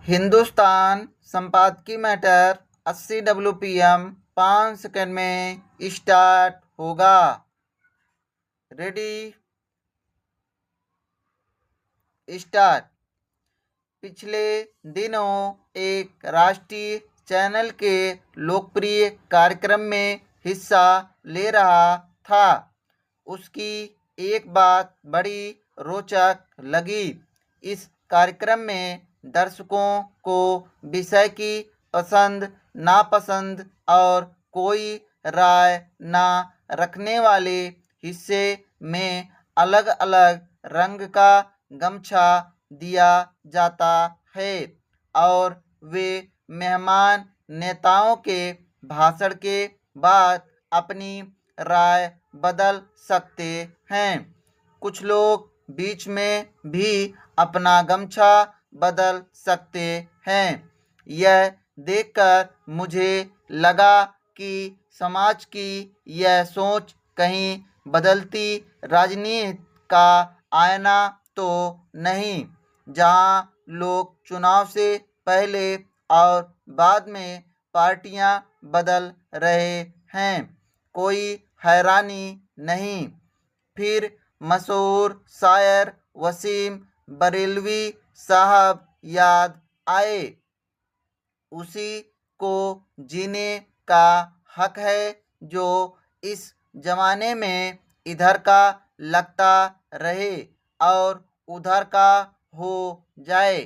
हिंदुस्तान संपादकीय matter 80 WPM 5 second में start होगा। Ready start. पिछले दिनों एक राष्ट्रीय चैनल के लोकप्रिय कार्यक्रम में हिस्सा ले रहा था। उसकी एक बात बड़ी रोचक लगी। इस कार्यक्रम में दर्शकों को विषय की पसंद नापसंद और कोई राय ना रखने वाले हिस्से में अलग अलग रंग का गमछा दिया जाता है और वे मेहमान नेताओं के भाषण के बाद अपनी राय बदल सकते हैं। कुछ लोग बीच में भी अपना गमछा बदल सकते हैं। यह देखकर मुझे लगा कि समाज की यह सोच कहीं बदलती राजनीति का आईना तो नहीं, जहां लोग चुनाव से पहले और बाद में पार्टियां बदल रहे हैं। कोई हैरानी नहीं। फिर मशहूर शायर वसीम बरेलवी साहब याद आए। उसी को जीने का हक है जो इस जमाने में इधर का लगता रहे और उधर का हो जाए।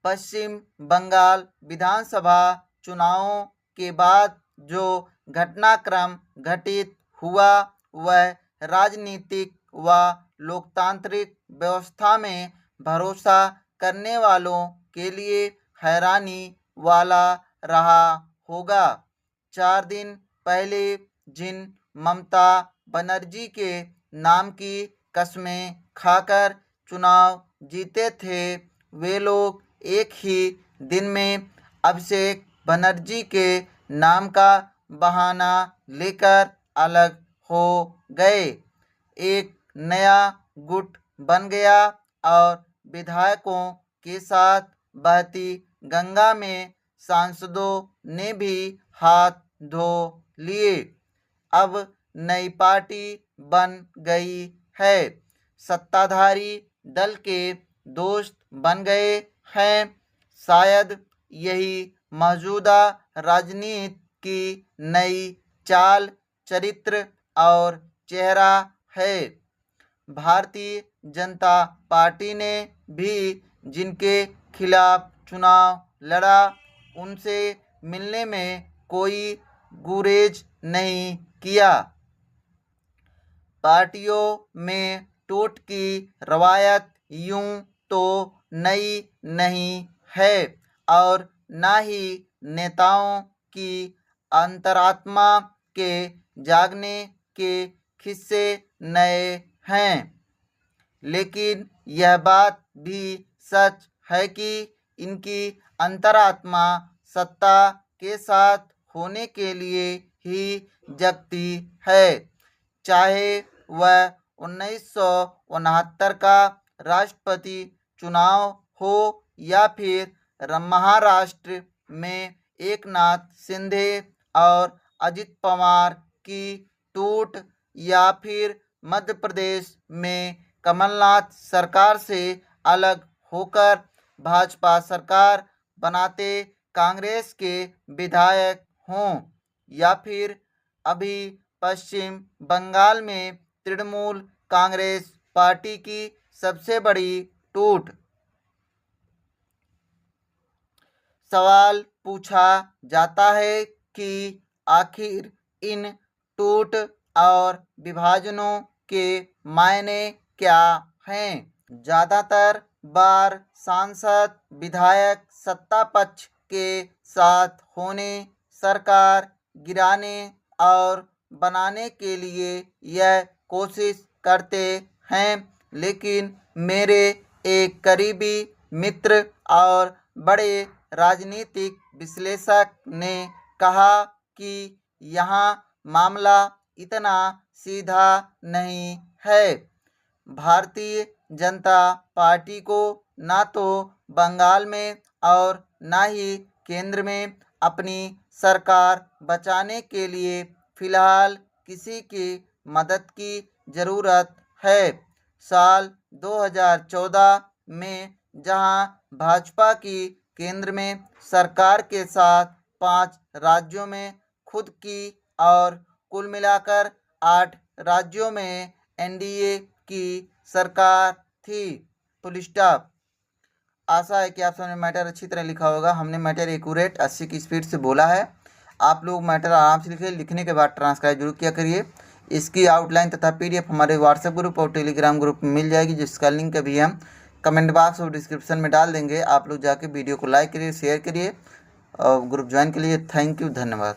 पश्चिम बंगाल विधानसभा चुनावों के बाद जो घटनाक्रम घटित हुआ वह राजनीतिक व लोकतांत्रिक व्यवस्था में भरोसा करने वालों के लिए हैरानी वाला रहा होगा। 4 दिन पहले जिन ममता बनर्जी के नाम की कस्में खाकर चुनाव जीते थे, वे लोग एक ही दिन में अभिषेक बनर्जी के नाम का बहाना लेकर अलग हो गए। एक नया गुट बन गया और विधायकों के साथ बहती गंगा में सांसदों ने भी हाथ धो लिए। अब नई पार्टी बन गई है। सत्ताधारी दल के दोस्त बन गए हैं। शायद यही मौजूदा राजनीति की नई चाल, चरित्र और चेहरा है। भारतीय जनता पार्टी ने भी जिनके खिलाफ चुनाव लड़ा, उनसे मिलने में कोई गुरेज नहीं किया। पार्टियों में टूट की रवायत यूं तो नई नहीं है और ना ही नेताओं की अंतरात्मा के जागने के किस्से नए हैं। लेकिन यह बात भी सच है कि इनकी अंतरात्मा सत्ता के साथ होने के लिए ही जगती है। चाहे वह 1969 का राष्ट्रपति चुनाव हो या फिर महाराष्ट्र में एकनाथ शिंदे और अजित पवार की टूट या फिर मध्य प्रदेश में कमलनाथ सरकार से अलग होकर भाजपा सरकार बनाते कांग्रेस के विधायक हों या फिर अभी पश्चिम बंगाल में तृणमूल कांग्रेस पार्टी की सबसे बड़ी टूट। सवाल पूछा जाता है कि आखिर इन टूट और विभाजनों के मायने क्या हैं। ज़्यादातर बार सांसद विधायक सत्ता पक्ष के साथ होने, सरकार गिराने और बनाने के लिए यह कोशिश करते हैं। लेकिन मेरे एक करीबी मित्र और बड़े राजनीतिक विश्लेषक ने कहा कि यहाँ मामला इतना सीधा नहीं है। भारतीय जनता पार्टी को ना तो बंगाल में और ना ही केंद्र में अपनी सरकार बचाने के लिए फिलहाल किसी की मदद की ज़रूरत है। साल 2014 में जहां भाजपा की केंद्र में सरकार के साथ 5 राज्यों में खुद की और कुल मिलाकर 8 राज्यों में एनडीए की सरकार थी। Full stop. आशा है कि आप सबने मैटर अच्छी तरह लिखा होगा। हमने मैटर एक्यूरेट 80 की स्पीड से बोला है। आप लोग मैटर आराम से लिखे, लिखने के बाद ट्रांसक्राइब जरूर किया करिए। इसकी आउटलाइन तथा पीडीएफ हमारे व्हाट्सएप ग्रुप और टेलीग्राम ग्रुप में मिल जाएगी, जिसका लिंक अभी हम कमेंट बॉक्स और डिस्क्रिप्शन में डाल देंगे। आप लोग जाके वीडियो को लाइक करिए, शेयर करिए और ग्रुप ज्वाइन के लिए थैंक यू, धन्यवाद।